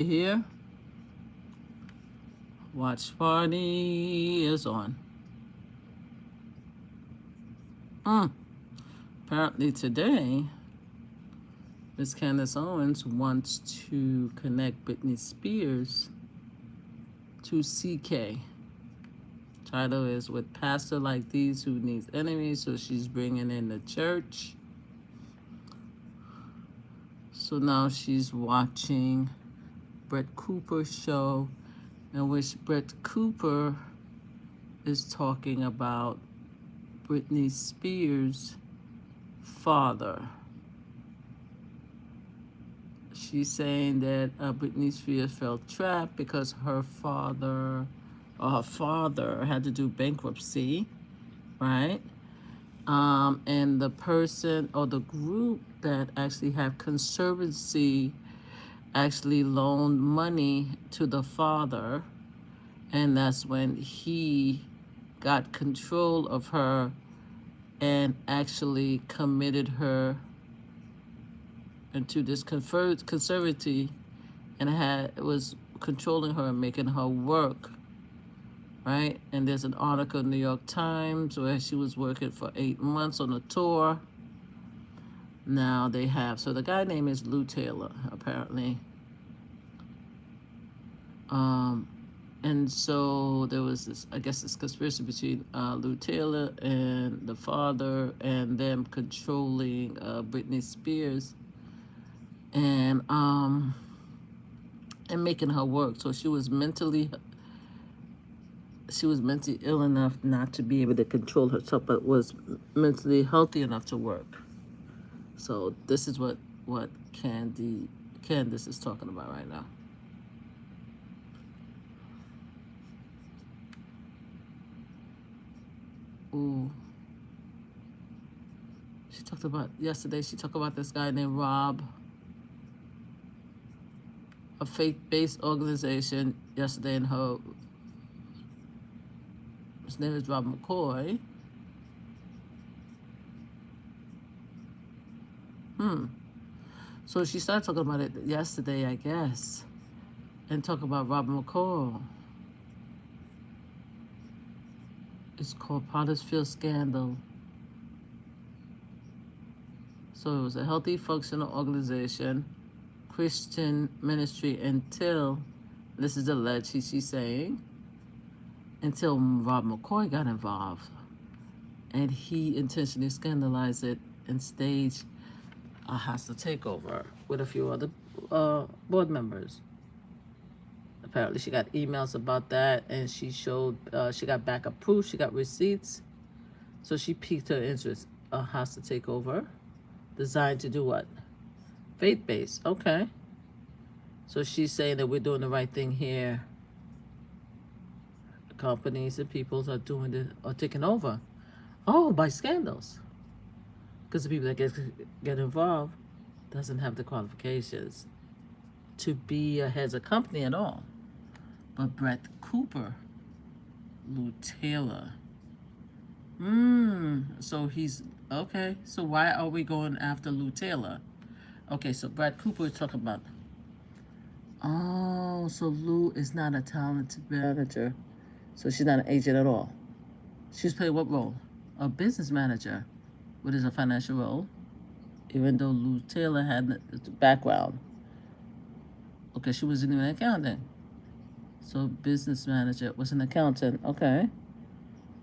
Here, watch party is on. Apparently today, Miss Candace Owens wants to connect Britney Spears to CK. Title is With Pastor Like These Who Needs Enemies, so she's bringing in the church. So now she's watching Brett Cooper's show, in which Brett Cooper is talking about Britney Spears' father. She's saying that Britney Spears felt trapped because her father had to do bankruptcy, right? And the person or the group that actually had conservancy actually loaned money to the father, and that's when he got control of her and actually committed her into this conservancy, and it was controlling her and making her work, right? And there's an article in the New York Times where she was working for 8 months on a tour. Now they have, so the guy name is Lou Taylor, apparently. And so there was this, I guess, this conspiracy between Lou Taylor and the father, and them controlling Britney Spears, and making her work. So she was mentally ill enough not to be able to control herself, but was mentally healthy enough to work. So this is what Candace is talking about right now. Ooh. She talked about this guy named Rob, a faith-based organization yesterday in her. His name is Rob McCoy. So she started talking about it yesterday, I guess, and talk about Rob McCoy. It's called Pottersfield Scandal. So it was a healthy, functional organization, Christian ministry until, this is alleged, she's saying, until Rob McCoy got involved. And he intentionally scandalized it and staged a hostile takeover with a few other board members. Apparently she got emails about that, and she showed, she got backup proof, she got receipts. So she piqued her interest. A hostile takeover designed to do what? Faith-based, okay. So she's saying that we're doing the right thing here. Companies and peoples are taking over. Oh, by scandals. Because the people that get involved doesn't have the qualifications to be a heads of company at all. But Brett Cooper, Lou Taylor. So he's, okay, so why are we going after Lou Taylor? Okay, so Brett Cooper is talking about, oh, so Lou is not a talented manager. So she's not an agent at all. She's playing what role? A business manager. What is a financial role? Even though Lou Taylor had the background. Okay, she wasn't even accounting. So business manager was an accountant. Okay.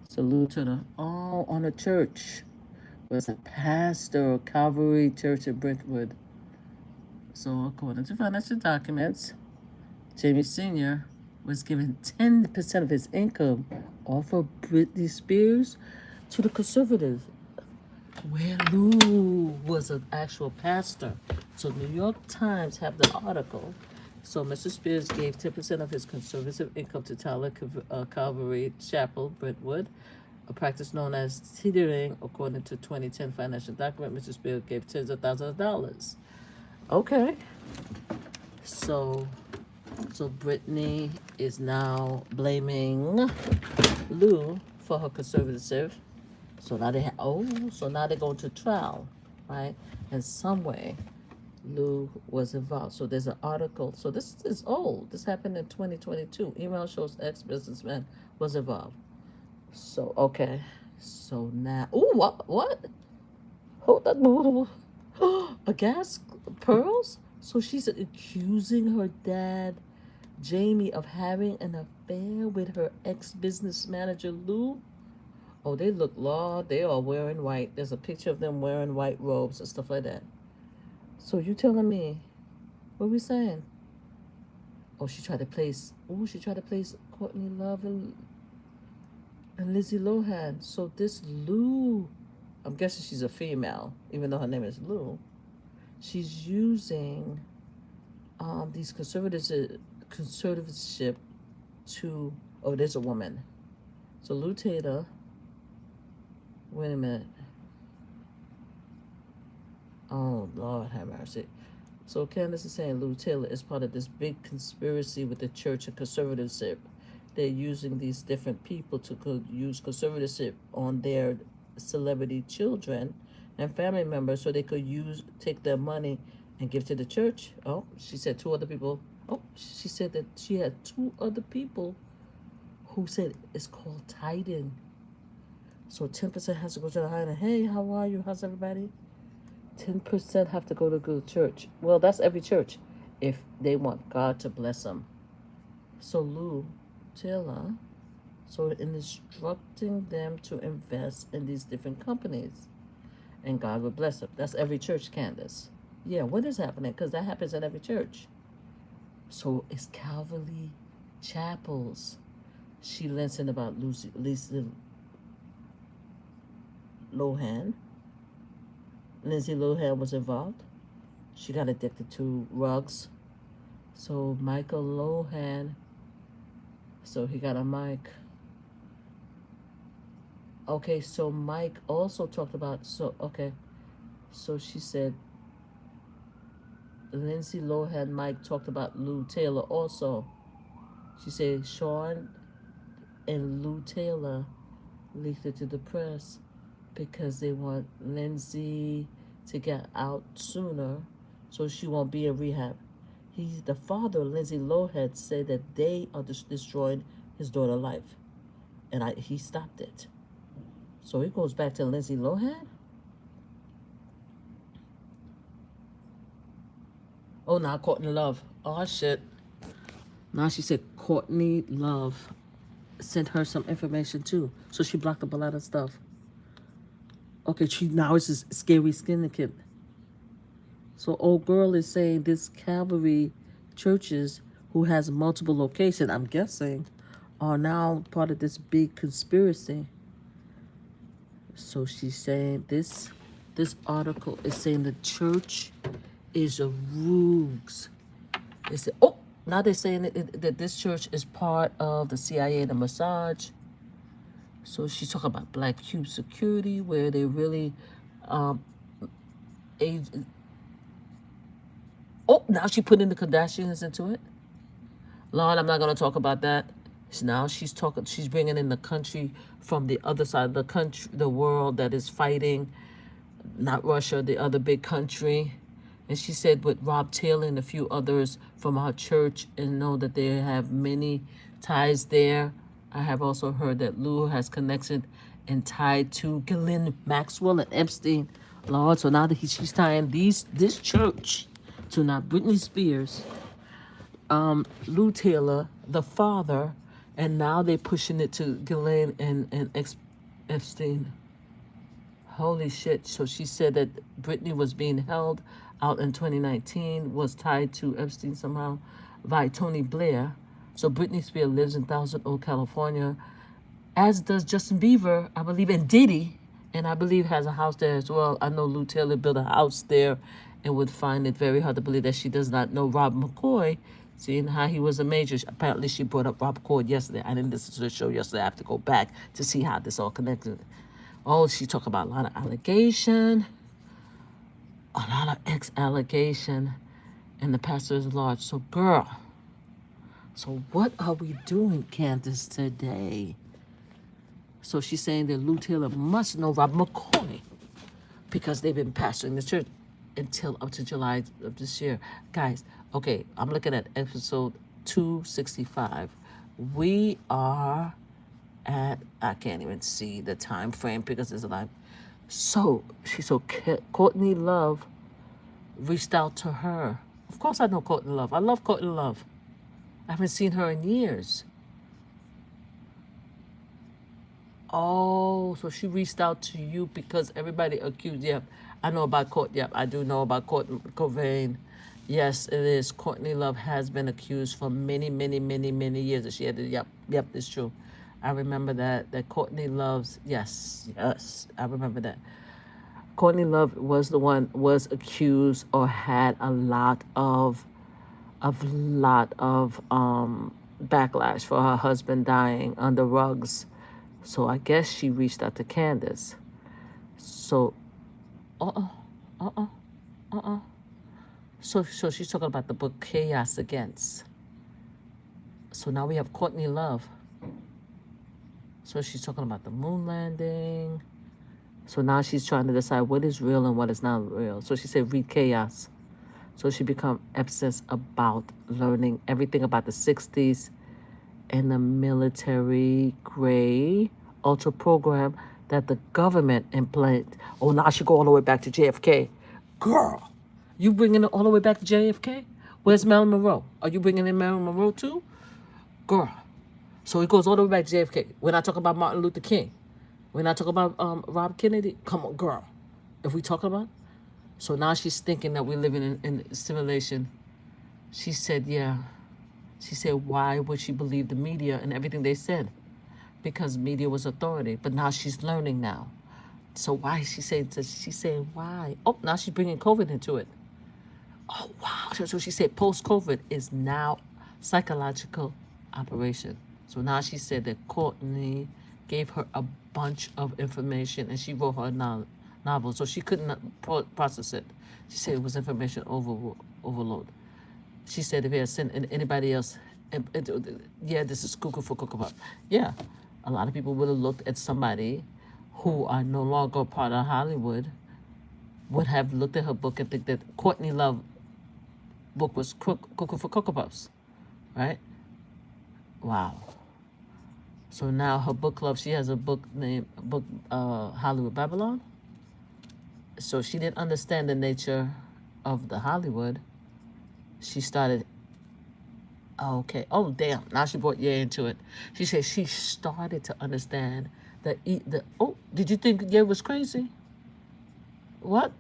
So Lou Taylor, on a church. Was a pastor of Calvary Church in Brentwood. So according to financial documents, Jamie Sr. was given 10% of his income off of Britney Spears to the conservatives, where Lou was an actual pastor. So New York Times have the article. So Mr. Spears gave 10% of his conservative income to Tyler Calvary Chapel, Brentwood, a practice known as teetering. According to 2010 financial document, Mr. Spears gave tens of thousands of dollars. Okay. So Britney is now blaming Lou for her conservative. So now they're going to trial, right? In some way, Lou was involved. So there's an article. So this is old. This happened in 2022. Email shows ex-businessman was involved. So, okay. So now, ooh, what? Hold that. A gas, pearls? So she's accusing her dad, Jamie, of having an affair with her ex-business manager, Lou. Oh, they look law. They are wearing white. There's a picture of them wearing white robes and stuff like that. So you telling me, what are we saying? Oh, she tried to place Courtney Love and Lizzie Lohan. So this Lou, I'm guessing she's a female, even though her name is Lou. She's using these conservatorship to, oh, there's a woman. So Lou Taylor, wait a minute. Oh, Lord have mercy. So Candace is saying Lou Taylor is part of this big conspiracy with the church and conservatorship. They're using these different people to use conservatorship on their celebrity children and family members so they could take their money and give to the church. Oh, she said two other people. Oh, she said that she had two other people who said it's called tithing. So 10% has to go to the high end. Hey, how are you? How's everybody? 10% have to go to good church. Well, that's every church if they want God to bless them. So Lou Taylor, so in instructing them to invest in these different companies, and God will bless them. That's every church, Candace. Yeah, what is happening? Because that happens at every church. So it's Calvary Chapels. She listened about Lisa Lohan. Lindsay Lohan was involved. She got addicted to rugs. So Michael Lohan, so he got a mic. Okay, so Mike also talked about, so she said Lindsay Lohan, Mike talked about Lou Taylor also. She said Sean and Lou Taylor leaked it to the press because they want Lindsay to get out sooner so she won't be in rehab. The father, Lindsay Lohan, said that they are destroying his daughter's life. And he stopped it. So it goes back to Lindsay Lohan. Oh, now Courtney Love. Oh, shit. Now she said Courtney Love sent her some information too. So she blocked up a lot of stuff. Okay, now it's this scary skin kid. So old girl is saying this Calvary churches who has multiple locations, I'm guessing, are now part of this big conspiracy. So she's saying this article is saying the church is a ruse. They say, oh, now they're saying that this church is part of the CIA, the Mossad. So she's talking about Black Cube Security, where they really, oh, now she put in the Kardashians into it. Lord, I'm not going to talk about that. Now she's bringing in the country from the other side of the country, the world that is fighting, not Russia, the other big country. And she said with Rob Taylor and a few others from our church, and know that they have many ties there. I have also heard that Lou has connected and tied to Ghislaine Maxwell and Epstein. Lord, so now that she's tying this church to not Britney Spears, Lou Taylor, the father, and now they're pushing it to Ghislaine and Epstein. Holy shit. So she said that Britney was being held out in 2019, was tied to Epstein somehow by Tony Blair. So Britney Spears lives in Thousand Oaks, California, as does Justin Bieber, I believe, and Diddy, and I believe has a house there as well. I know Lou Taylor built a house there and would find it very hard to believe that she does not know Rob McCoy, seeing how he was a major. Apparently she brought up Rob McCoy yesterday. I didn't listen to the show yesterday. I have to go back to see how this all connected. Oh, she talked about a lot of allegation, a lot of ex-allegation, and the pastor is large. So, girl, so what are we doing, Candace, today? So she's saying that Lou Taylor must know Rob McCoy because they've been pastoring the church. until up to July of this year. Guys, okay, I'm looking at episode 265. We are at, I can't even see the time frame because it's a lot. So Courtney Love reached out to her. Of course I know Courtney Love. I love Courtney Love. I haven't seen her in years. Oh, so she reached out to you because everybody accused. Yep, I know about Court. Yep, I do know about Cobain. Yes, it is. Courtney Love has been accused for many, many, many, many years. That she had to, yep, it's true. I remember that Courtney Love's, yes, I remember that. Courtney Love was accused or had a lot of backlash for her husband dying under rugs. So I guess she reached out to Candace. So, So she's talking about the book Chaos Against. So now we have Courtney Love. So she's talking about the moon landing. So now she's trying to decide what is real and what is not real. So she said, read Chaos. So she become obsessed about learning everything about the 60s and the military gray ultra program that the government implanted. Oh, now she go all the way back to JFK. Girl, you bringing it all the way back to JFK? Where's Marilyn Monroe? Are you bringing in Marilyn Monroe too? Girl. So it goes all the way back to JFK. We're not talking about Martin Luther King. We're not talking about Rob Kennedy. Come on, girl. If we talking about. So now she's thinking that we're living in simulation. She said, yeah. She said, why would she believe the media and everything they said? Because media was authority. But now she's learning now. So why is she saying, why? Oh, now she's bringing COVID into it. Oh, wow. So she said post-COVID is now psychological operation. So now she said that Courtney gave her a bunch of information and she wrote her novel. So she couldn't process it. She said it was information overload. She said if he had sent anybody else, yeah, this is cuckoo for Cocoa Puff. Yeah, a lot of people would have looked at somebody who are no longer part of Hollywood, would have looked at her book and think that Courtney Love book was Cuckoo for Cocoa Puffs, right? Wow. So now her book club, she has a book named Hollywood Babylon. So she didn't understand the nature of the Hollywood. She started, okay, oh damn, now she brought Ye into it. She said she started to understand did you think Ye was crazy? What?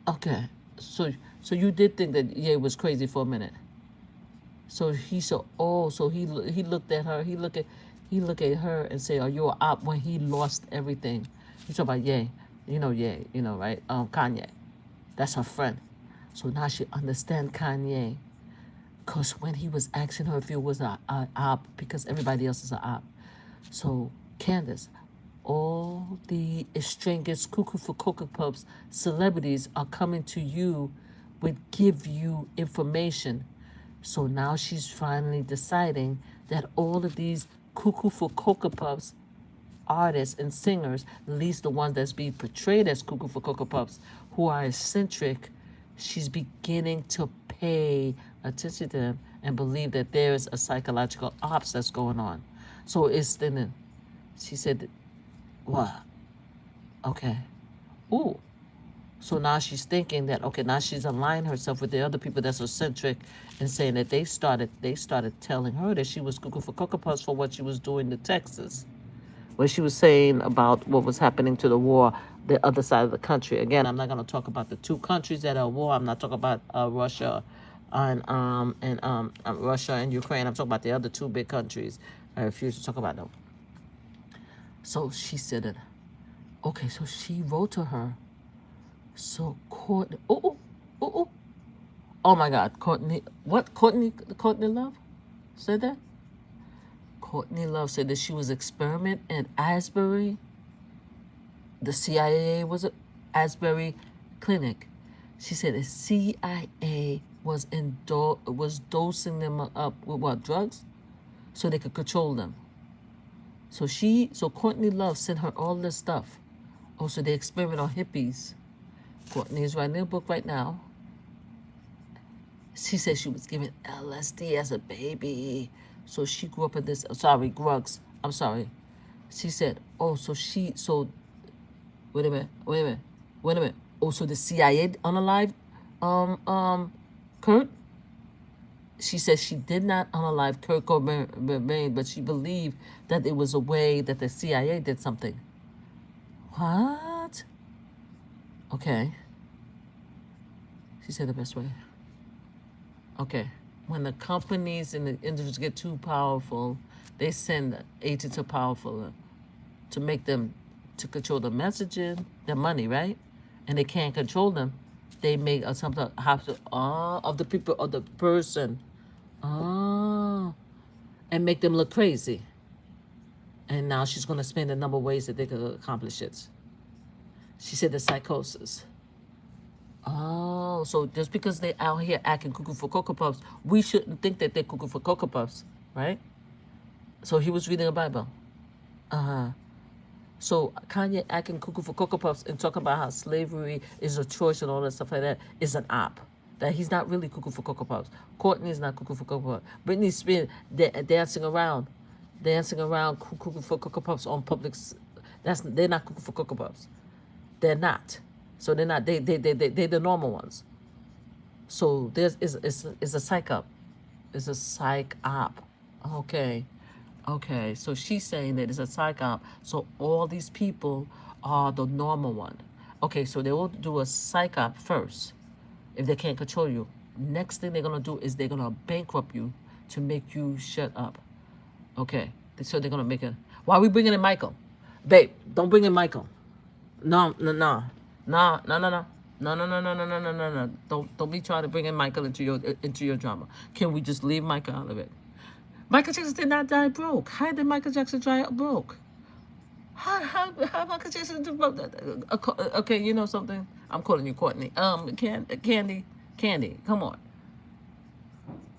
Okay, so you did think that Ye was crazy for a minute. So he said, so he looked at her, he looked at her and said, are you an op when he lost everything? You talk about Ye, right? Kanye, that's her friend. So now she understand Kanye, because when he was asking her if he was a op, because everybody else is a op. So Candace, all the estranged Cuckoo for Cocoa Puffs celebrities are coming to you with give you information. So now she's finally deciding that all of these Cuckoo for Cocoa Puffs artists and singers, at least the ones that's being portrayed as Cuckoo for Cocoa Puffs, who are eccentric, she's beginning to pay attention to them and believe that there is a psychological ops that's going on. So it's then, she said, what? Okay. Ooh. So now she's thinking that, okay, now she's aligning herself with the other people that's eccentric and saying that they started telling her that she was Cuckoo for Cocoa Puffs for what she was doing to Texas. Where she was saying about what was happening to the war, the other side of the country. Again, I'm not going to talk about the two countries that are at war. I'm not talking about Russia and Russia and Ukraine. I'm talking about the other two big countries. I refuse to talk about them. So she said it. Okay, so she wrote to her. So Courtney, oh my God, Courtney, what? Courtney Love said that? Courtney Love said that she was experiment at Asbury. The CIA was at Asbury Clinic. She said the CIA was dosing them up with what, drugs? So they could control them. So Courtney Love sent her all this stuff. Oh, so they experiment on hippies. Courtney is writing a book right now. She said she was given LSD as a baby. So she grew up in this, sorry, drugs. I'm sorry. She said, oh, wait a minute, wait a minute, wait a minute. Oh, so the CIA unalive, Kurt? She said she did not unalive Kurt Cobain, but she believed that it was a way that the CIA did something. What? Okay. She said the best way. Okay. When the companies and the individuals get too powerful, they send agents too powerful to make them to control the messaging, the money, right? And they can't control them. They make something have to of the people of the person, and make them look crazy. And now she's gonna spend a number of ways that they could accomplish it. She said the psychosis. Oh, so just because they out here acting cuckoo for Cocoa Puffs, we shouldn't think that they're cuckoo for Cocoa Puffs, right? So he was reading a Bible. So Kanye acting cuckoo for Cocoa Puffs and talking about how slavery is a choice and all that stuff like that is an op. That he's not really cuckoo for Cocoa Puffs. Courtney's not cuckoo for Cocoa Puffs. Britney Spears dancing around cuckoo for Cocoa Puffs on public. They're not cuckoo for Cocoa Puffs. They're not. So they're not. They're the normal ones. So it's a psych up. It's a psych op. Okay. Okay, so she's saying that it's a psych op. So all these people are the normal one. Okay, so they will do a psych op first if they can't control you. Next thing they're going to do is they're going to bankrupt you to make you shut up. Okay, so they're going to make it. Why are we bringing in Michael? Babe, don't bring in Michael. No. No. Don't be trying to bring in Michael into your drama. Can we just leave Michael out of it? Michael Jackson did not die broke. How did Michael Jackson die broke? How Michael Jackson do broke? Okay, you know something? I'm calling you Courtney. Candy, come on.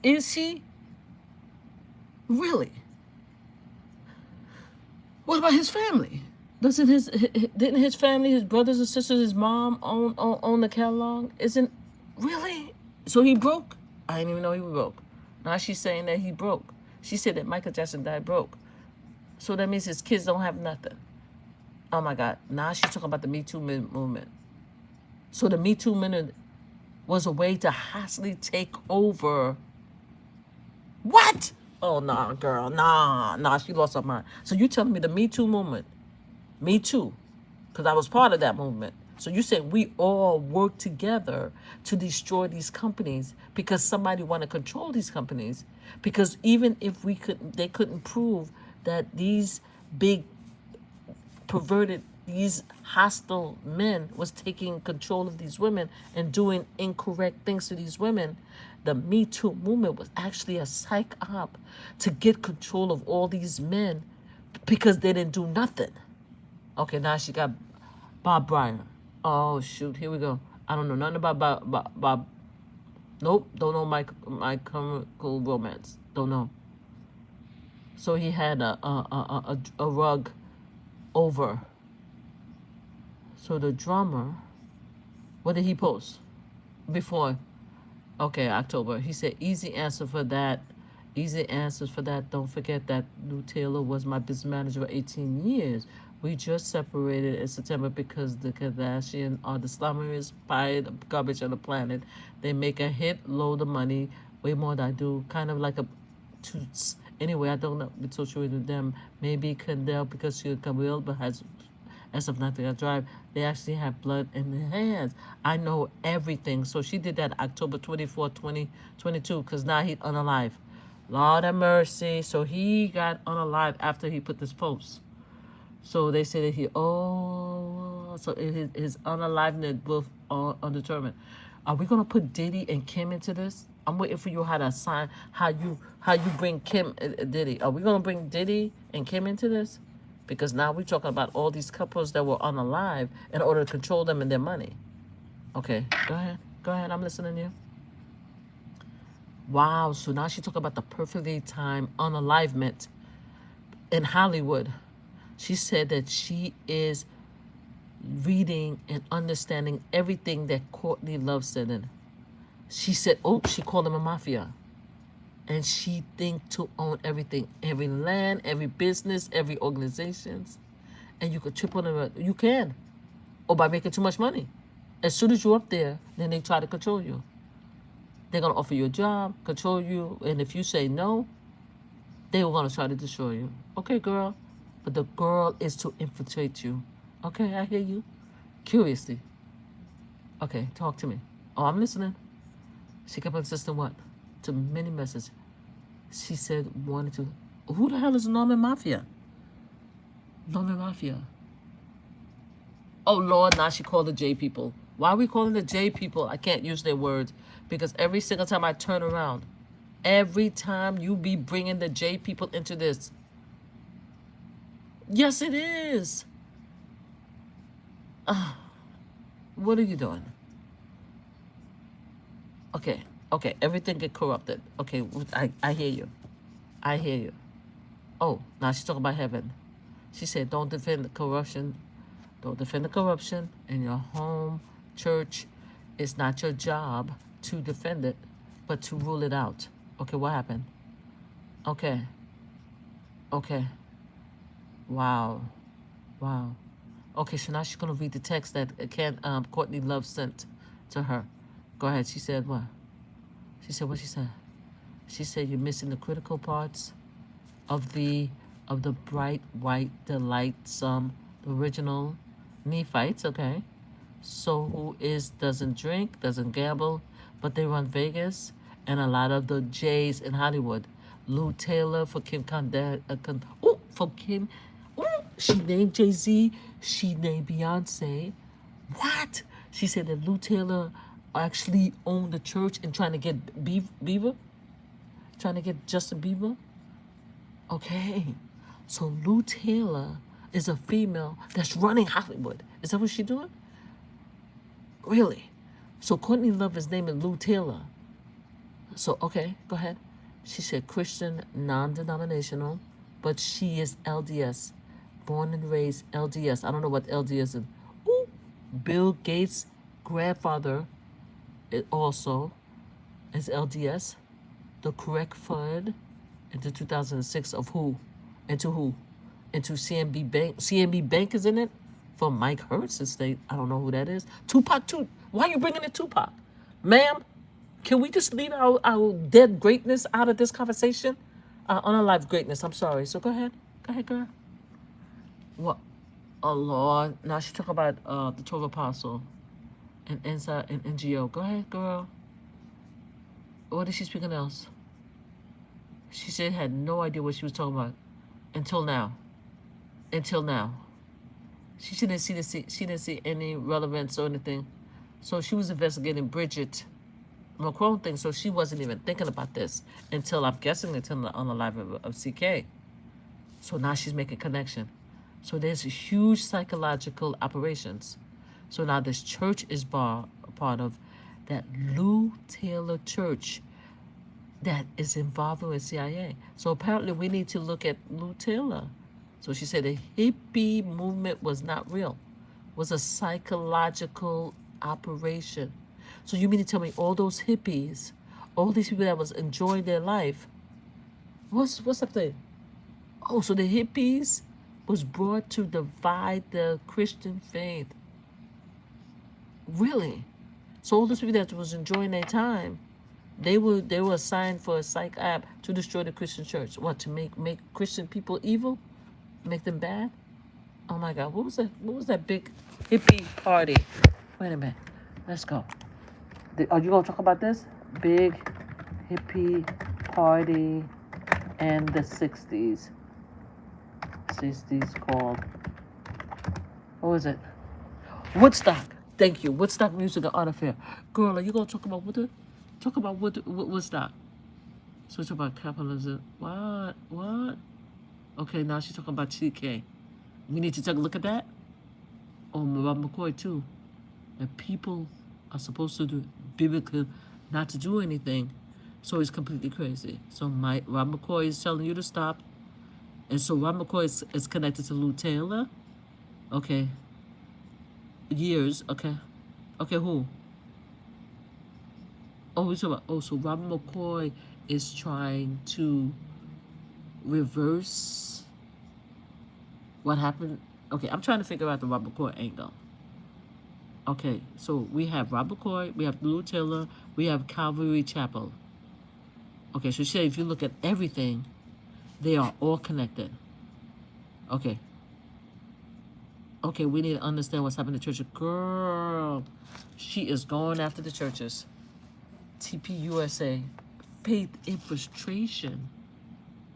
Is he really? What about his family? Didn't his family, his brothers and sisters, his mom own the catalog? Isn't really? So he broke? I didn't even know he was broke. Now she's saying that he broke. She said that Michael Jackson died broke. So that means his kids don't have nothing. Oh my God. Now she's talking about the Me Too movement. So the Me Too movement was a way to hastily take over. What? Oh, nah, girl. Nah, she lost her mind. So you telling me the Me Too movement, Me Too, because I was part of that movement. So you said we all work together to destroy these companies because somebody want to control these companies. Because even if they couldn't prove that these big perverted, these hostile men was taking control of these women and doing incorrect things to these women, the Me Too movement was actually a psych op to get control of all these men because they didn't do nothing. Okay, now she got Bob Breyer. Oh, shoot, here we go. I don't know nothing about Bob. Nope, don't know my Chemical Romance. Don't know. So he had a rug over. So the drummer, what did he post before? Okay, October. He said, easy answer for that. Easy answers for that. Don't forget that Lou Taylor was my business manager for 18 years. We just separated in September because the Kardashians are the slummiest pile of garbage on the planet. They make a hit load of money, way more than I do. Kind of like a toots. Anyway, I don't know with social with them. Maybe Kendall because she's Camille, but has as of nothing I drive. They actually have blood in their hands. I know everything. So she did that October 24, 2022, because now he's unalive. Lord have mercy. So he got unalive after he put this post. So they say that so his unaliveness both undetermined. Are we gonna put Diddy and Kim into this? I'm waiting for you how to assign how you bring Kim Diddy. Are we gonna bring Diddy and Kim into this? Because now we're talking about all these couples that were unalive in order to control them and their money. Okay, go ahead. I'm listening to you. Wow. So now she talking about the perfectly timed unalivement in Hollywood. She said that she is reading and understanding everything that Courtney Love said. And she said, oh, she called him a mafia. And she think to own everything, every land, every business, every organizations. And you could trip on them. You can. Or by making too much money. As soon as you're up there, then they try to control you. They're going to offer you a job, control you. And if you say no, they were going to try to destroy you. Okay, girl. But the girl is to infiltrate you. Okay, I hear you. Curiously. Okay, talk to me. Oh, I'm listening. She kept insisting what? To many messages. She said, wanted to. Who the hell is Norman Mafia? Norman Mafia. Oh, Lord, now she called the J people. Why are we calling the J people? I can't use their words. Because every single time I turn around, every time you be bringing the J people into this. Yes, it is. What are you doing? Okay, everything get corrupted. Okay, I hear you. I hear you. Oh, now she's talking about heaven. She said, don't defend the corruption. Don't defend the corruption in your home, church. It's not your job to defend it, but to rule it out. Okay, what happened? Okay. Wow. Okay, so now she's going to read the text that Courtney Love sent to her. Go ahead. She said what? She said what she said? She said you're missing the critical parts of the bright white delightsome original Nephites, okay? So who doesn't drink, doesn't gamble, but they run Vegas, and a lot of the J's in Hollywood. Lou Taylor for Kim she named Jay-Z, she named Beyonce. What? She said that Lou Taylor actually owned the church and trying to get Bieber? Trying to get Justin Bieber? Okay. So Lou Taylor is a female that's running Hollywood. Is that what she's doing? Really? So Courtney Love is naming Lou Taylor. So, okay, go ahead. She said Christian, non-denominational, but she is LDS. Born and raised LDS. I don't know what LDS is. Ooh. Bill Gates' grandfather also is LDS. The correct fund into 2006 of who? Into who? Into CMB Bank. CMB Bank is in it for Mike Hertz estate. I don't know who that is. Tupac too. Why are you bringing in Tupac? Ma'am, can we just leave our dead greatness out of this conversation? Unalive greatness, I'm sorry. So go ahead. Go ahead, girl. What? Oh, Lord. Now she's talking about the 12 Apostle and inside and NGO. Go ahead, girl. What is she speaking else? She said had no idea what she was talking about until now. Until now. She didn't see any relevance or anything. So she was investigating Bridget Macron thing, so she wasn't even thinking about this until, I'm guessing, until on the live of CK. So now she's making connection. So there's huge psychological operations. So now this church is a part of that Lou Taylor church that is involved with CIA. So apparently we need to look at Lou Taylor. So she said the hippie movement was not real, was a psychological operation. So you mean to tell me all those hippies, all these people that was enjoying their life, what's up there? Oh, so the hippies was brought to divide the Christian faith. Really? So all those people that was enjoying their time, they were assigned for a psych app to destroy the Christian church. What, to make Christian people evil? Make them bad? Oh my God, what was that big hippie party? Wait a minute. Let's go. Are you gonna talk about this? Big hippie party in the 60s. 60s called, what was it? Woodstock. Thank you. Woodstock Music and Art Affair. Girl, are you gonna talk about Woodstock? So it's about capitalism. What? Okay, now she's talking about TK. We need to take a look at that. Oh, Rob McCoy too. That people are supposed to do biblical, not to do anything. So it's completely crazy. So Rob McCoy is telling you to stop. And so Rob McCoy is connected to Lou Taylor. Okay. years. Okay. Okay, who? Oh, we talking about. Oh, so Robert McCoy is trying to reverse what happened. Okay, I'm trying to figure out the Robert McCoy angle. Okay, so we have Robert McCoy, we have Lou Taylor, we have Calvary Chapel. Okay, so say if you look at everything, they are all connected. Okay. Okay, we need to understand what's happening to churches. Girl, she is going after the churches. TPUSA, faith infiltration.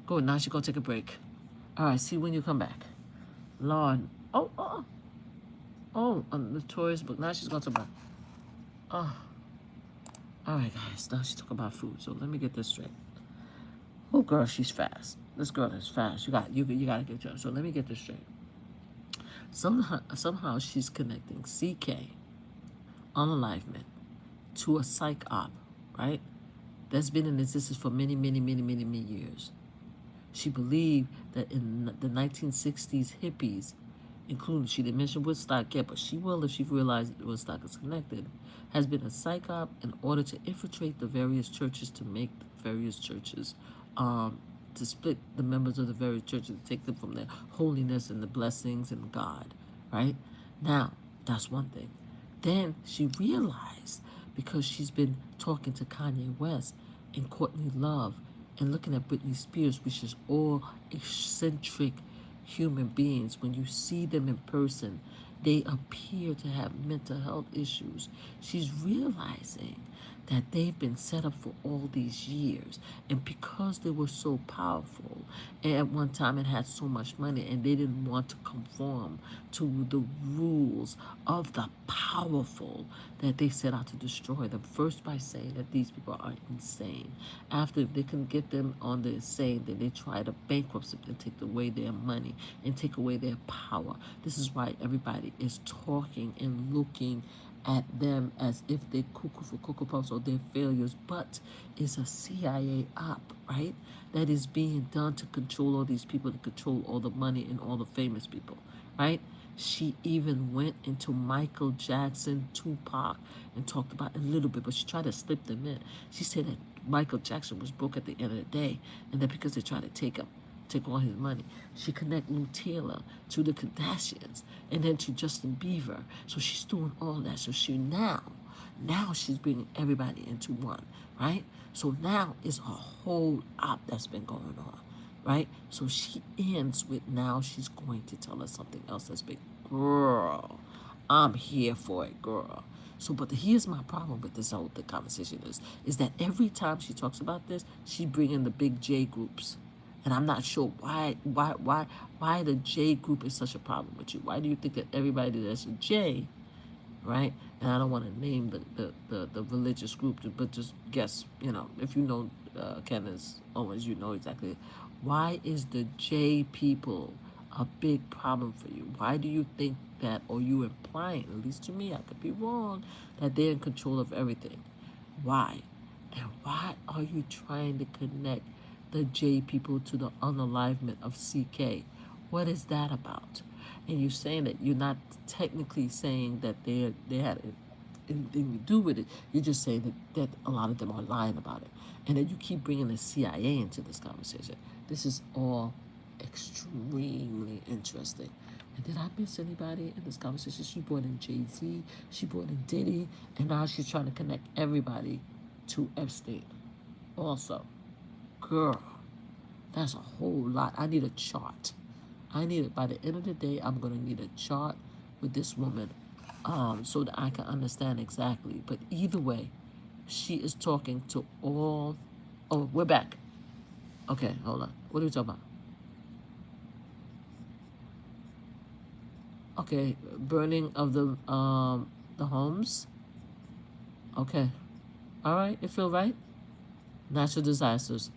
Go, now she's gonna take a break. All right, see when you come back. Lord, a notorious book. Now she's gonna talk about. Oh, all right, guys. Now she's talking about food. So let me get this straight. Oh, girl, she's fast. This girl is fast. You gotta get her. So let me get this straight. Somehow she's connecting CK, unalivement, to a psych op, right? That's been in existence for many years. She believed that in the 1960s hippies, including, she didn't mention Woodstock yet, but she will if she realized Woodstock is connected, has been a psych op in order to infiltrate the various churches, to make the various churches, to split the members of the various churches, to take them from their holiness and the blessings and God, right? Now, that's one thing. Then she realized, because she's been talking to Kanye West and Courtney Love and looking at Britney Spears, which is all eccentric human beings. When you see them in person, they appear to have mental health issues. She's realizing that they've been set up for all these years, and because they were so powerful and at one time and had so much money, and they didn't want to conform to the rules of the powerful, that they set out to destroy them, first by saying that these people are insane. After, if they can get them on the insane, then they try to bankrupt them and take away their money and take away their power. This is why everybody is talking and looking at them as if they're cuckoo for Cocoa Puffs or they're failures, but it's a CIA op, right? That is being done to control all these people, to control all the money and all the famous people, right? She even went into Michael Jackson, Tupac, and talked about a little bit, but she tried to slip them in. She said that Michael Jackson was broke at the end of the day, and that because they tried to take all his money. She connect Lou Taylor to the Kardashians and then to Justin Bieber. So she's doing all that. So she now she's bringing everybody into one, right? So now it's a whole op that's been going on, right? So she ends with, now she's going to tell us something else that's big. Girl, I'm here for it, girl. So, but here's my problem with this whole conversation is that every time she talks about this, she bring in the big J groups. And I'm not sure why the J group is such a problem with you. Why do you think that everybody that's a J, right? And I don't want to name the religious group, but just guess, if you know Candace Owens, you know exactly. Why is the J people a big problem for you? Why do you think that, or you implying, at least to me, I could be wrong, that they're in control of everything? Why? And why are you trying to connect the J people to the unalivement of CK? What is that about? And you're saying that you're not technically saying that they had anything to do with it. You're just saying that a lot of them are lying about it. And then you keep bringing the CIA into this conversation. This is all extremely interesting. And did I miss anybody in this conversation? She brought in Jay-Z, she brought in Diddy, and now she's trying to connect everybody to Epstein also. Girl, that's a whole lot. I need a chart. By the end of the day, I'm going to need a chart with this woman so that I can understand exactly. But either way, she is talking to all. Oh, we're back. Okay, hold on. What are we talking about? Okay, burning of the homes. Okay, all right. You feel right? Natural disasters.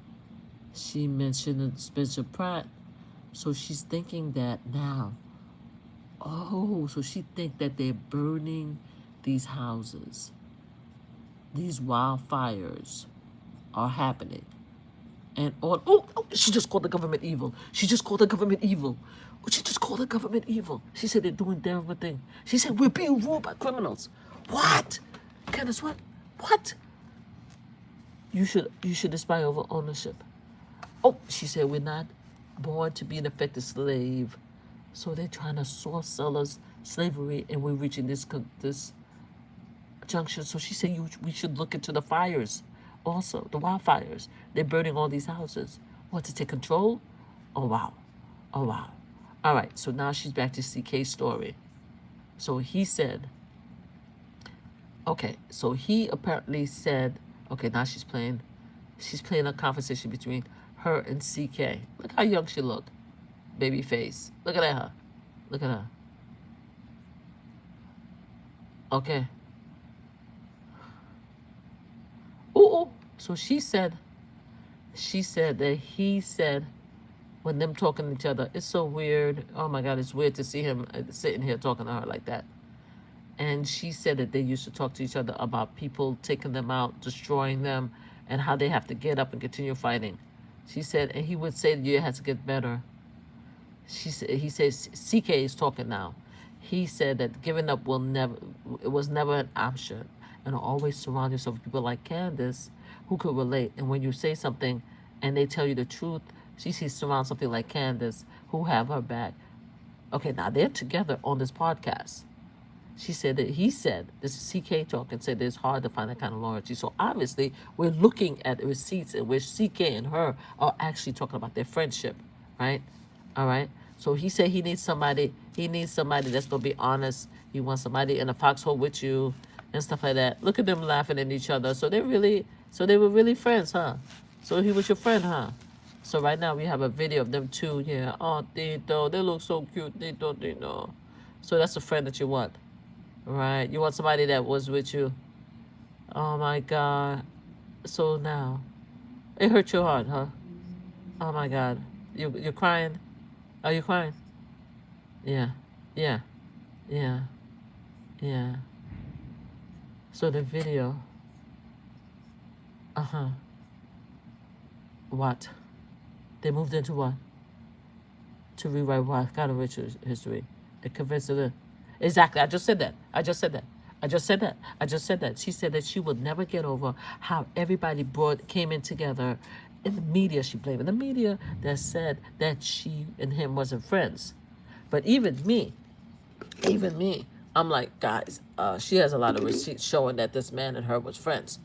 She mentioned Spencer Pratt. So she's thinking that now, so she think that they're burning these houses. These wildfires are happening. And all, oh, she just called the government evil. She just called the government evil. She just called the government evil. She said they're doing terrible things. She said we're being ruled by criminals. What? Candace, what? What? You should aspire over ownership. Oh, she said we're not born to be an effective slave. So they're trying to source sellers slavery, and we're reaching this junction. So she said we should look into the fires also, the wildfires. They're burning all these houses. What, to take control? Oh, wow. Oh, wow. All right, so now she's back to CK's story. So he said, okay, so he apparently said, okay, now she's playing a conversation between her and CK. Look how young she look. Baby face. Look at her. Look at her. Okay. Ooh. So she said that he said, when them talking to each other, it's so weird. Oh my God, it's weird to see him sitting here talking to her like that. And she said that they used to talk to each other about people taking them out, destroying them, and how they have to get up and continue fighting. She said, and he would say the year has to get better. He says, CK is talking now. He said that giving up was never an option. And always surround yourself with people like Candace who could relate. And when you say something and they tell you the truth, she sees surround something like Candace who have her back. Okay, now they're together on this podcast. She said that he said, this is CK talking, said that it's hard to find that kind of loyalty. So obviously we're looking at receipts in which CK and her are actually talking about their friendship, right? All right. So he said he needs somebody that's gonna be honest. He wants somebody in a foxhole with you and stuff like that. Look at them laughing at each other. So they were really friends, huh? So he was your friend, huh? So right now we have a video of them two. Yeah. Oh, Tito, they look so cute. Tito. So that's a friend that you want, right? You want somebody that was with you. Oh my God. So now, it hurt your heart, huh? Oh my God. You're crying. Are you crying? Yeah. Yeah. Yeah. Yeah. So the video. What? They moved into what? To rewrite what kind of rich history? It convinced her. Exactly. I just said that. She said that she would never get over how everybody came in together. In the media, she blamed the media that said that she and him wasn't friends. But even me, I'm like, guys, she has a lot of receipts showing that this man and her was friends.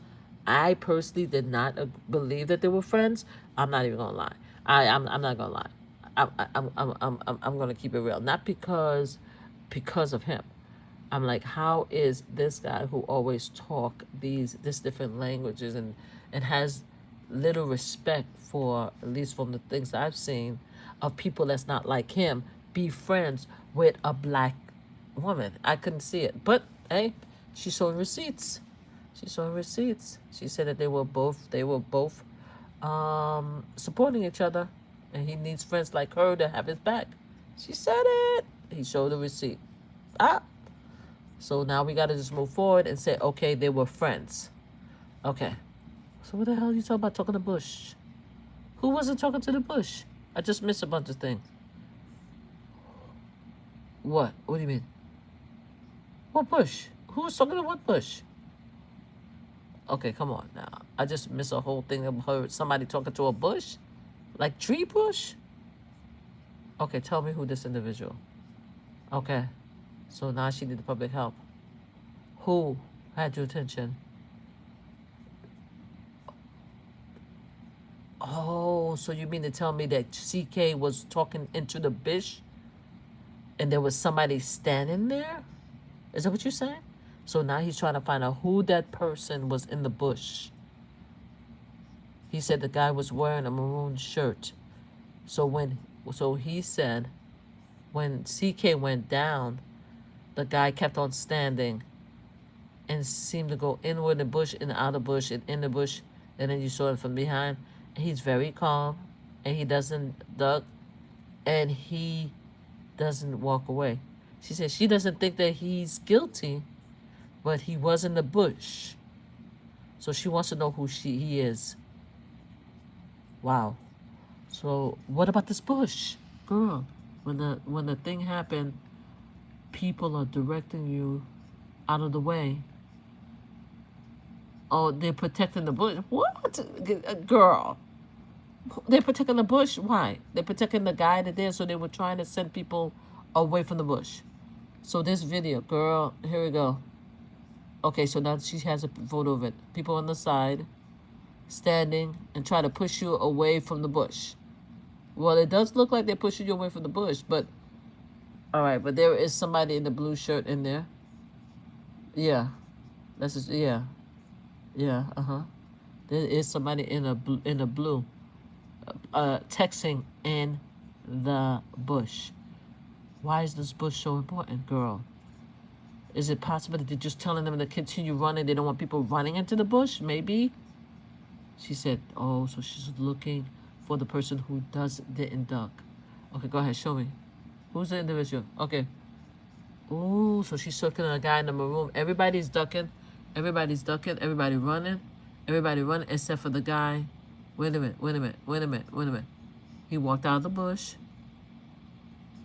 I personally did not believe that they were friends. I'm not even gonna lie. I'm not gonna lie. I'm gonna keep it real. Not because of him. I'm like, how is this guy who always talk this different languages and has little respect for, at least from the things I've seen, of people that's not like him, be friends with a black woman? I couldn't see it. But hey, she showed receipts. She said that they were both supporting each other, and he needs friends like her to have his back. She said it. He showed the receipt. So now we got to just move forward and say, okay, they were friends. Okay. So what the hell are you talking about talking to Bush? Who wasn't talking to the Bush? I just missed a bunch of things. What? What do you mean? What Bush? Who was talking to what Bush? Okay, come on now. I just missed a whole thing of somebody talking to a bush? Like tree bush? Okay, tell me who this individual. Okay. So now she needed public help. Who had your attention? Oh, so you mean to tell me that CK was talking into the bush and there was somebody standing there? Is that what you're saying? So now he's trying to find out who that person was in the bush. He said the guy was wearing a maroon shirt. So he said when CK went down, the guy kept on standing and seemed to go inward in the bush and out of the bush and in the bush. And then you saw him from behind. And he's very calm and he doesn't duck and he doesn't walk away. She said she doesn't think that he's guilty, but he was in the bush. So she wants to know who he is. Wow. So what about this bush, girl? When the thing happened, people are directing you out of the way. Oh, they're protecting the bush. What, girl? They're protecting the bush. Why? They're protecting the guy that there, so they were trying to send people away from the bush. So this video, girl, here we go. Okay, so now she has a photo of it. People on the side, standing and try to push you away from the bush. Well, it does look like they're pushing you away from the bush, but all right, but there is somebody in the blue shirt in there. Yeah, that's just, yeah, yeah, There is somebody in a blue, texting in the bush. Why is this bush so important, girl? Is it possible that they're just telling them to continue running? They don't want people running into the bush? Maybe. She said, oh, so she's looking for the person who didn't duck. Okay, go ahead, show me. Who's the individual? Okay. Ooh, so she's circling a guy in the maroon. Everybody's ducking. Everybody running. Everybody running except for the guy. Wait a minute. He walked out of the bush.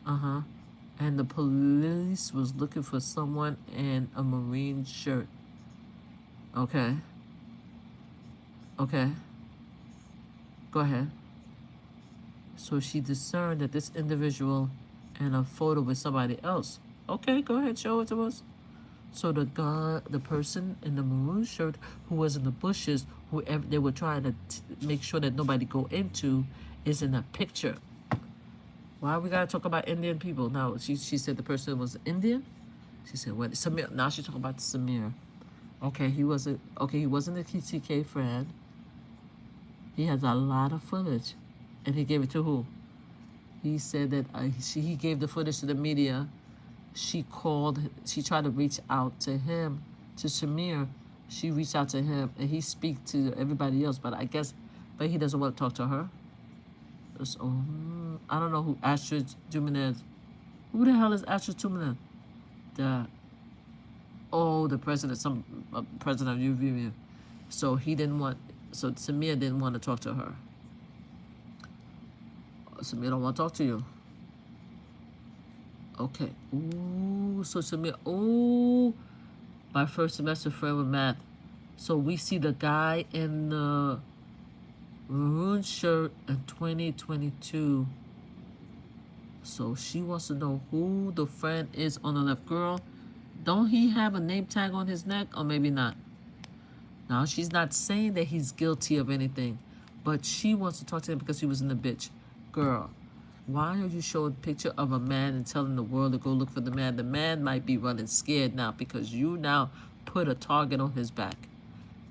And the police was looking for someone in a marine shirt. Okay. Go ahead. So she discerned that this individual in a photo with somebody else. Okay, go ahead, show it to us. So the person in the maroon shirt who was in the bushes, whoever they were trying to make sure that nobody go into, is in a picture. Why we gotta talk about Indian people? Now she said the person was Indian. She said what? Samir. Now she's talking about Samir. Okay, he wasn't a KTK friend. He has a lot of footage, and he gave it to who? He said that he gave the footage to the media. She tried to reach out to him, to Samir. She reached out to him, and he speak to everybody else, but he doesn't want to talk to her. So, I don't know who Astrid Dumanez. Who the hell is Astrid Dumanez? The president, some president of UVU. So Samir didn't want to talk to her. Samir don't want to talk to you. Okay. Ooh, so Samir, my first semester friend with math. So we see the guy in the maroon shirt in 2022. So she wants to know who the friend is on the left. Girl, don't he have a name tag on his neck? Or maybe not. Now, she's not saying that he's guilty of anything, but she wants to talk to him because he was in the bitch. Girl, why are you showing a picture of a man and telling the world to go look for the man? The man might be running scared now because you now put a target on his back.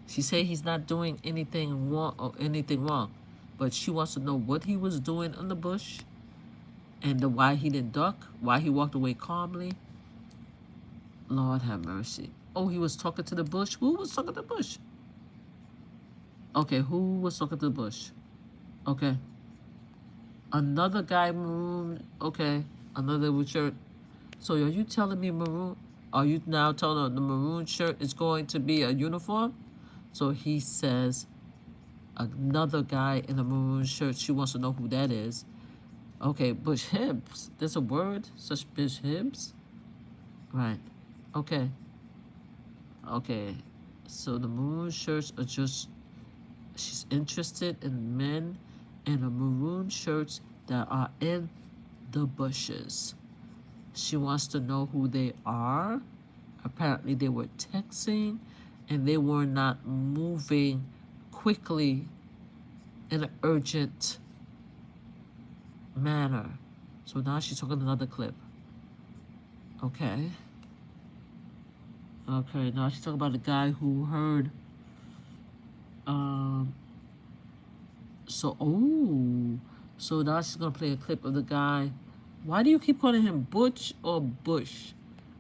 She said he's not doing anything wrong, but she wants to know what he was doing in the bush and why he didn't duck, why he walked away calmly. Lord have mercy. Oh, he was talking to the bush? Who was talking to the bush? Okay, who was talking to the bush? Okay. Another guy maroon. Okay, another shirt. So are you telling me maroon? Are you now telling her the maroon shirt is going to be a uniform? So he says another guy in a maroon shirt. She wants to know who that is. Okay, Bush Hibbs. There's a word, such Bush Hibbs. Right. Okay. So the maroon shirts are just, she's interested in men in a maroon shirts that are in the bushes. She wants to know who they are. Apparently they were texting and they were not moving quickly in an urgent manner. So now she's talking another clip. Okay, now she's talking about the guy who heard, so now she's gonna play a clip of the guy. Why do you keep calling him Butch or Bush?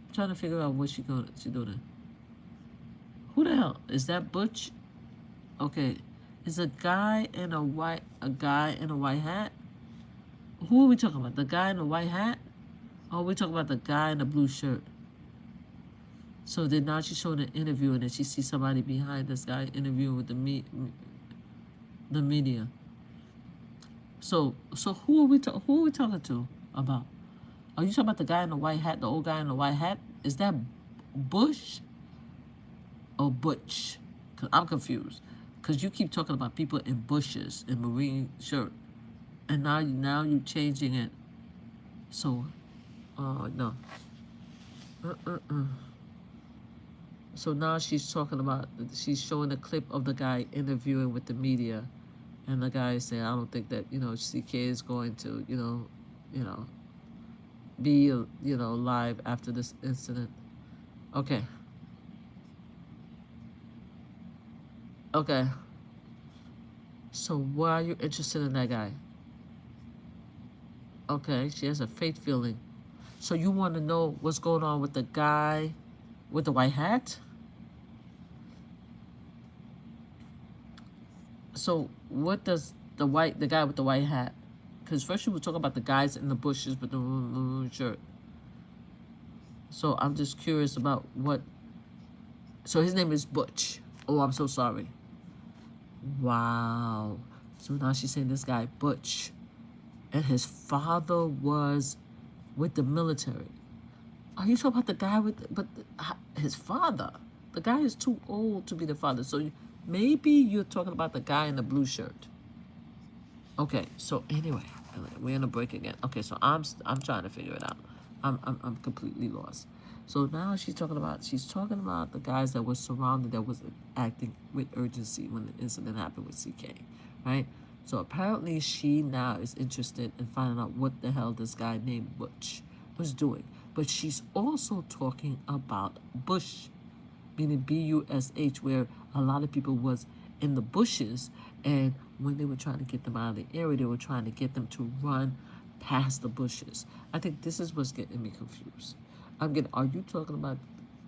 I'm trying to figure out what she's doing. Who the hell? Is that Butch? Okay, is a guy in a white hat? Who are we talking about? The guy in the white hat? Oh, we're talking about the guy in the blue shirt. So then now she's showing an interview and then she sees somebody behind this guy interviewing with the media. So who are we talking to about? Are you talking about the guy in the white hat, the old guy in the white hat? Is that Bush or Butch? Cause I'm confused. Cause you keep talking about people in bushes in marine shirt, and now you changing it. So, no. So now she's talking about, she's showing a clip of the guy interviewing with the media, and the guy is saying, I don't think that CK is going to you know be live after this incident. Okay, okay. So why are you interested in that guy? Okay, she has a faith feeling. So you want to know what's going on with the guy with the white hat? So what does the guy with the white hat? Because first you were talking about the guys in the bushes with the maroon shirt. So I'm just curious about what. So his name is Butch. Oh, I'm so sorry. Wow. So now she's saying this guy Butch, and his father was with the military. Are you talking about the guy his father? The guy is too old to be the father. So maybe you're talking about the guy in the blue shirt. Okay. So anyway, we're in a break again. Okay. So I'm trying to figure it out. I'm completely lost. So now she's talking about the guys that were surrounded that was acting with urgency when the incident happened with CK, right? So apparently she now is interested in finding out what the hell this guy named Butch was doing. But she's also talking about Bush, meaning Bush, where a lot of people was in the bushes, and when they were trying to get them out of the area, they were trying to get them to run past the bushes. I think this is what's getting me confused. Are you talking about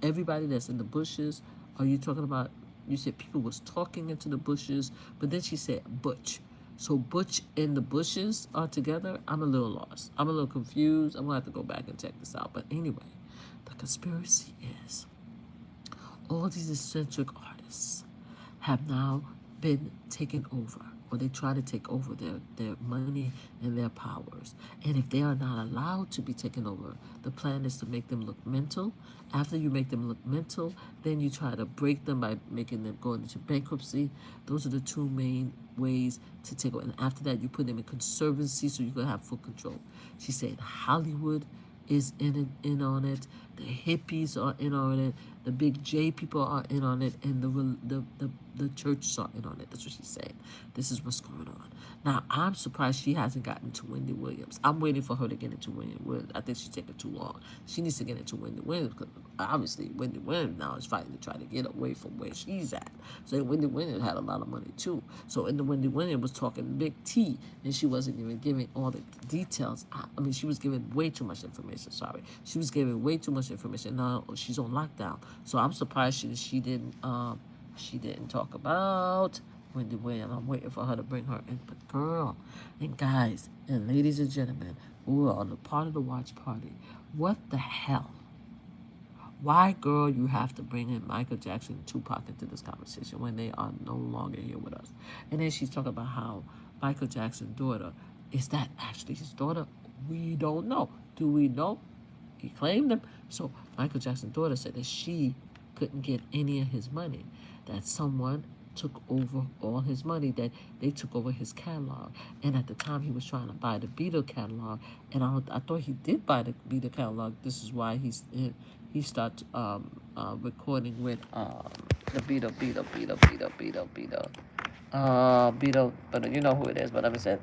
everybody that's in the bushes? Are you talking about, you said people was talking into the bushes, but then she said Butch. So Butch and the bushes are together? I'm a little lost. I'm a little confused. I'm going to have to go back and check this out. But anyway, the conspiracy is all these eccentric artists have now been taken over, or they try to take over their money and their powers. And if they are not allowed to be taken over, the plan is to make them look mental. After you make them look mental, then you try to break them by making them go into bankruptcy. Those are the two main ways to take over. And after that, you put them in conservancy so you can have full control. She said Hollywood is in on it. The hippies are in on it. The big J people are in on it, and the churches are in on it. That's what she's saying. This is what's going on. Now I'm surprised she hasn't gotten to Wendy Williams. I'm waiting for her to get into Wendy Williams. I think she's taking too long. She needs to get into Wendy Williams because obviously Wendy Williams now is fighting to try to get away from where she's at. So Wendy Williams had a lot of money too. So and the Wendy Williams was talking big T, and she wasn't even giving all the details. I mean, she was giving way too much information. Sorry, she was giving way too much information. Now she's on lockdown. So I'm surprised she didn't talk about Wendy Williams. I'm waiting for her to bring her in. But girl, and guys, and ladies and gentlemen who are on the part of the watch party, what the hell? Why, girl, you have to bring in Michael Jackson and Tupac into this conversation when they are no longer here with us? And then she's talking about how Michael Jackson's daughter, is that actually his daughter? We don't know. Do we know? He claimed them. So Michael Jackson's daughter said that she couldn't get any of his money, that someone took over all his money, that they took over his catalog. And at the time he was trying to buy the Beatle catalog, and I thought he did buy the Beatle catalog. This is why he started recording with the Beatle, but you know who it is, but let me say it.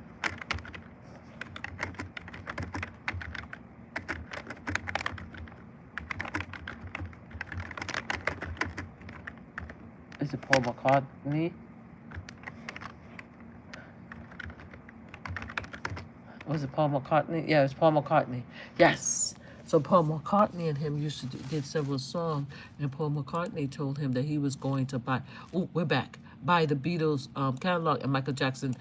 Is it Paul McCartney? Was it Paul McCartney? Yeah, it's Paul McCartney. Yes. So Paul McCartney and him used to did several songs, and Paul McCartney told him that he was going to buy. Oh, we're back. Buy the Beatles catalog, and Michael Jackson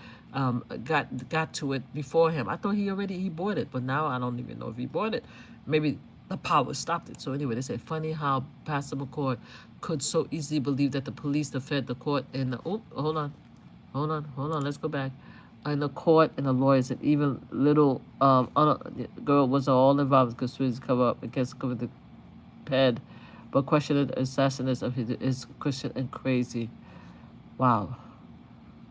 got to it before him. I thought he bought it, but now I don't even know if he bought it. Maybe the power stopped it. So anyway, they said funny how Pastor McCoy could so easily believe that the police, the Fed, the court, and hold on. Let's go back. and the court and the lawyers and even little girl was all involved with conspiracy to cover up against cover the head, but questioned the assassination of his is Christian and crazy. Wow.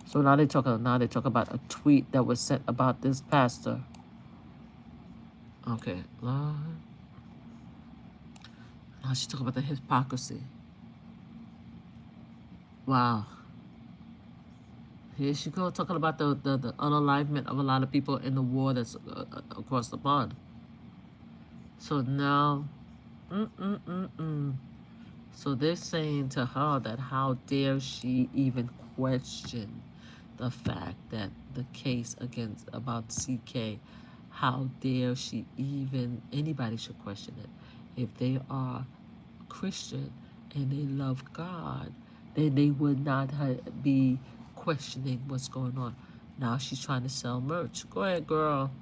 So now they talk about a tweet that was sent about this pastor. Okay, Lord. Now she talk about the hypocrisy. Wow. Here she go talking about the unalivement of a lot of people in the war that's across the pond. So now, so they're saying to her that how dare she even question the fact that the case against about CK, how dare she even, anybody should question it. If they are Christian and they love God, then they would not be questioning what's going on. Now she's trying to sell merch. Go ahead, girl.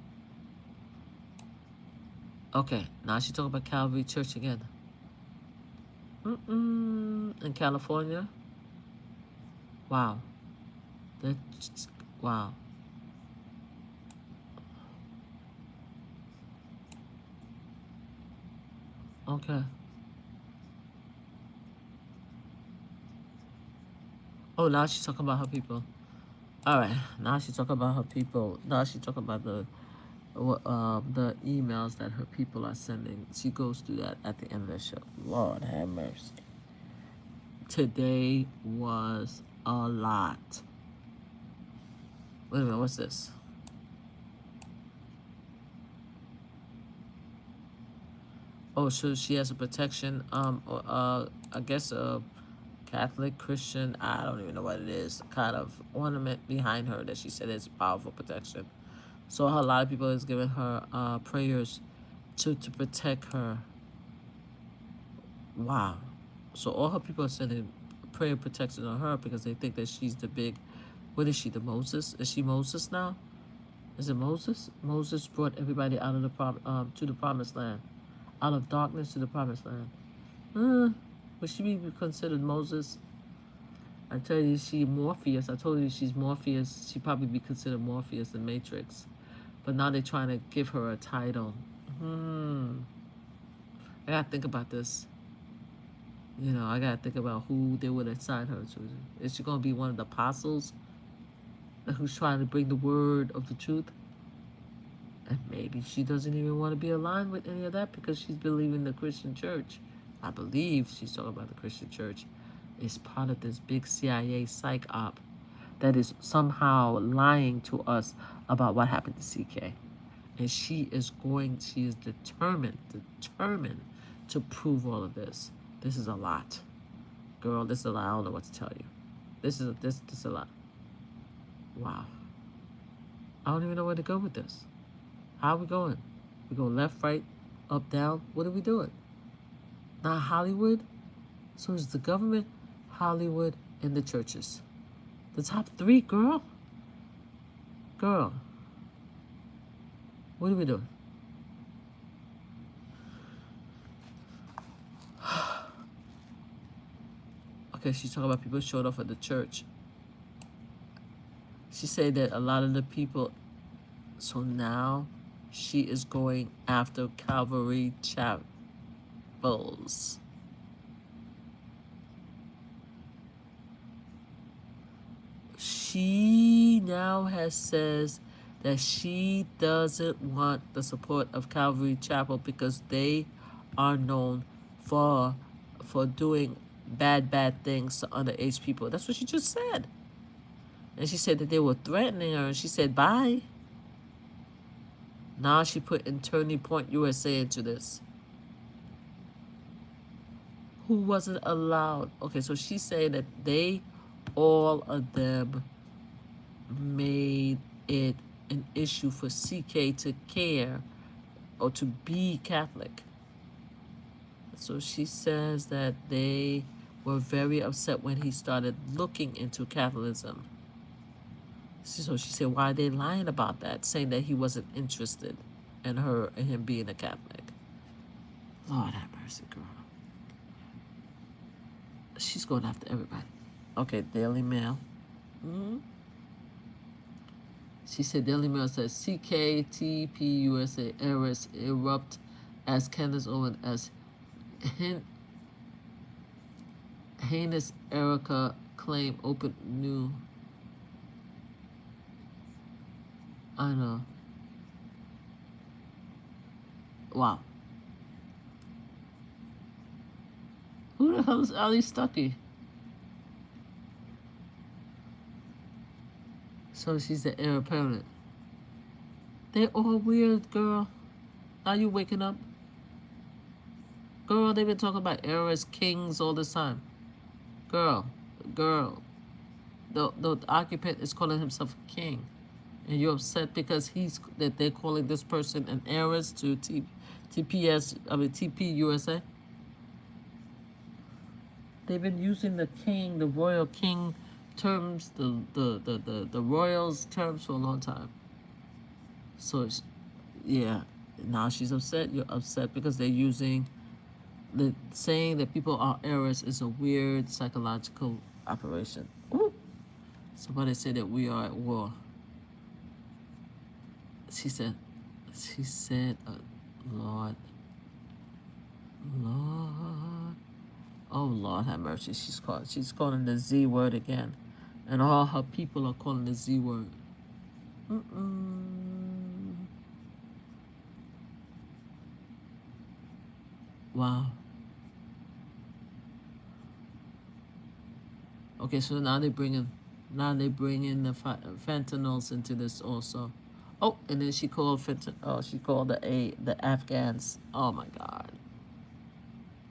Okay, now she's talking about Calvary Church again. In California. Wow. That's, wow. Okay. Oh, now she's talking about her people. All right. Now she's talking about her people. Now she's talking about the emails that her people are sending. She goes through that at the end of the show. Lord have mercy. Today was a lot. Wait a minute, what's this? Oh, so she has a protection. I guess a Catholic, Christian, I don't even know what it is, kind of ornament behind her that she said is powerful protection. So a lot of people is giving her prayers to protect her. Wow. So all her people are sending prayer protection on her because they think that she's the big, what is she, the Moses? Is she Moses now? Is it Moses? Moses brought everybody out of the to the promised land, out of darkness to the promised land. Would she be considered Moses? I tell you, she Morpheus. I told you she's Morpheus. She'd probably be considered Morpheus in Matrix. But now they're trying to give her a title. I gotta think about this. You know, I gotta think about who they would assign her to. Is she gonna be one of the apostles who's trying to bring the word of the truth? And maybe she doesn't even want to be aligned with any of that because she's believing the Christian church. I believe she's talking about the Christian church is part of this big CIA psych op that is somehow lying to us about what happened to CK. And she is determined to prove all of this. This is a lot. Girl, this is a lot. I don't know what to tell you. This is a lot. Wow. I don't even know where to go with this. How are we going? We go left, right, up, down? What are we doing? Not Hollywood? So it's the government, Hollywood, and the churches. The top three, girl. Girl. What are we doing? Okay, she's talking about people showed up at the church. She said that a lot of the people, so now she is going after Calvary chapels. She now says that she doesn't want the support of Calvary Chapel because they are known for doing bad things to underage people. That's what she just said. And she said that they were threatening her, and she said, bye. Now she put in Turning Point USA into this. Who wasn't allowed? Okay, so she's saying that all of them made it an issue for CK to care or to be Catholic. So she says that they were very upset when he started looking into Catholicism. So she said, why are they lying about that, saying that he wasn't interested in him being a Catholic? Lord have mercy, girl. She's going after everybody. Okay, Daily Mail. She said, Daily Mail says, CKTPUSA errors erupt as Candace Owens as heinous Erica claim open new. I know. Wow. Who the hell is Ali Stuckey? So she's the heir apparent. They're all weird, girl. Are you waking up? Girl, they've been talking about heirs, kings all this time. Girl. The occupant is calling himself a king. And you're upset because that they're calling this person an heiress to TP USA. They've been using the king, the royal king terms, the royals terms for a long time. So yeah, now she's upset. You're upset because they're using saying that people are heirs is a weird psychological operation. Ooh. Somebody said that we are at war. She said, Lord. Oh, Lord have mercy. She's calling the Z word again. And all her people are calling the Z word. Wow. Okay, so now they bring in the fentanyls into this also. Oh, and then she called the Afghans. Oh my God.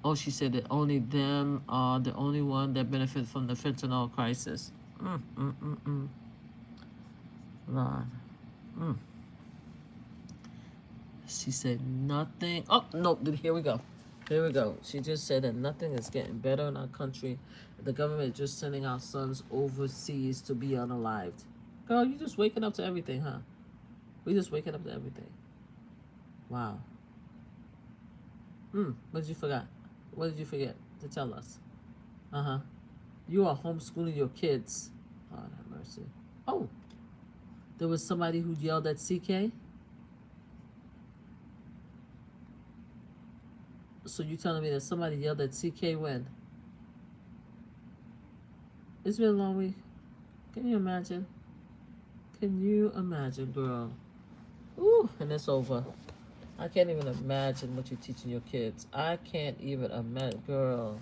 Oh, she said that only them are the only one that benefit from the fentanyl crisis. Lord. She said nothing. Oh, no, here we go. She just said that nothing is getting better in our country. The government is just sending our sons overseas to be unalived. Girl, you just waking up to everything, huh? We just waking up to everything. Wow. What did you forget? What did you forget to tell us? You are homeschooling your kids. God have mercy. Oh, there was somebody who yelled at CK? So you telling me that somebody yelled at CK when? It's been a long week. Can you imagine? Girl? Ooh, and it's over. I can't even imagine what you're teaching your kids. I can't even imagine, girl.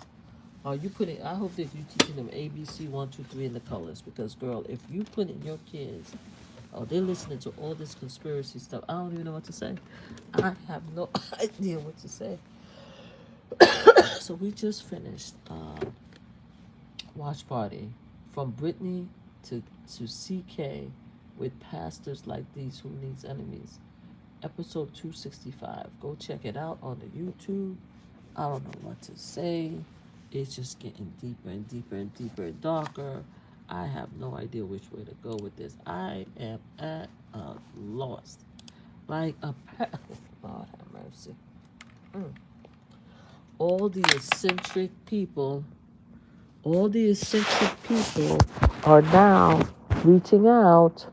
Are you putting? I hope that you're teaching them ABC 1, 2, 3 in the colors, because girl, if you put in your kids, they're listening to all this conspiracy stuff. I don't even know what to say. I have no idea what to say. So we just finished watch party from Britney to CK with pastors like these who needs enemies. Episode 265. Go check it out on the YouTube. I don't know what to say. It's just getting deeper and deeper and deeper and darker. I have no idea which way to go with this. I am at a loss. Like a Lord have mercy. All the eccentric people are now reaching out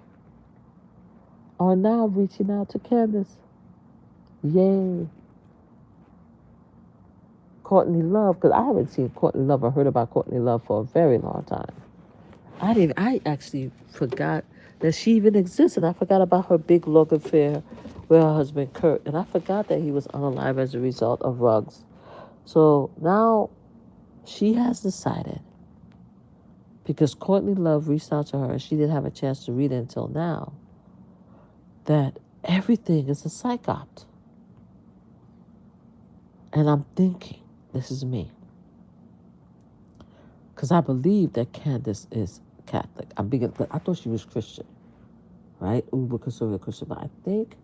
to Candace. Yay. Courtney Love, because I haven't seen Courtney Love or heard about Courtney Love for a very long time. I actually forgot that she even existed. I forgot about her big love affair with her husband Kurt, and I forgot that he was unalive as a result of Ruggs. So now she has decided, because Courtney Love reached out to her and she didn't have a chance to read it until now, that everything is a psych opt. And I'm thinking, this is me, because I believe that Candace is Catholic. I thought she was Christian, right? Uber conservative Christian, but I think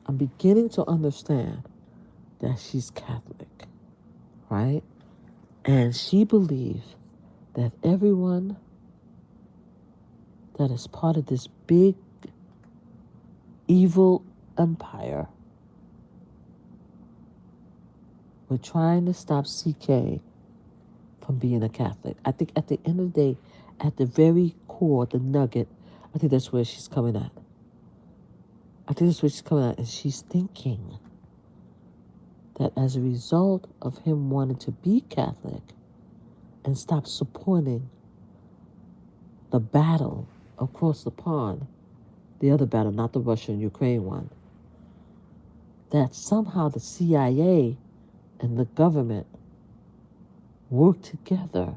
I'm beginning to understand that she's Catholic, right? And she believes that everyone that is part of this big evil empire, we're trying to stop CK from being a Catholic. I think at the end of the day, at the very core, the nugget, I think that's where she's coming at. I think that's what she's coming at, and she's thinking that as a result of him wanting to be Catholic and stop supporting the battle across the pond, the other battle, not the Russia-Ukraine one, that somehow the CIA and the government worked together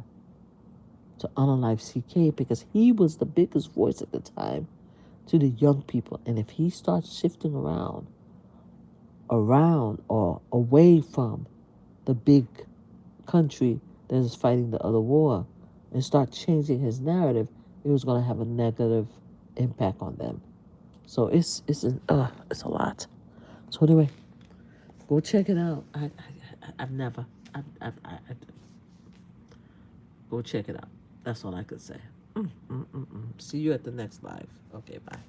to unalive CK because he was the biggest voice at the time to the young people. And if he starts shifting around or away from the big country that is fighting the other war and start changing his narrative, it was going to have a negative impact on them. So it's a lot. So anyway, go check it out. Go check it out. That's all I could say. See you at the next live. Okay, bye.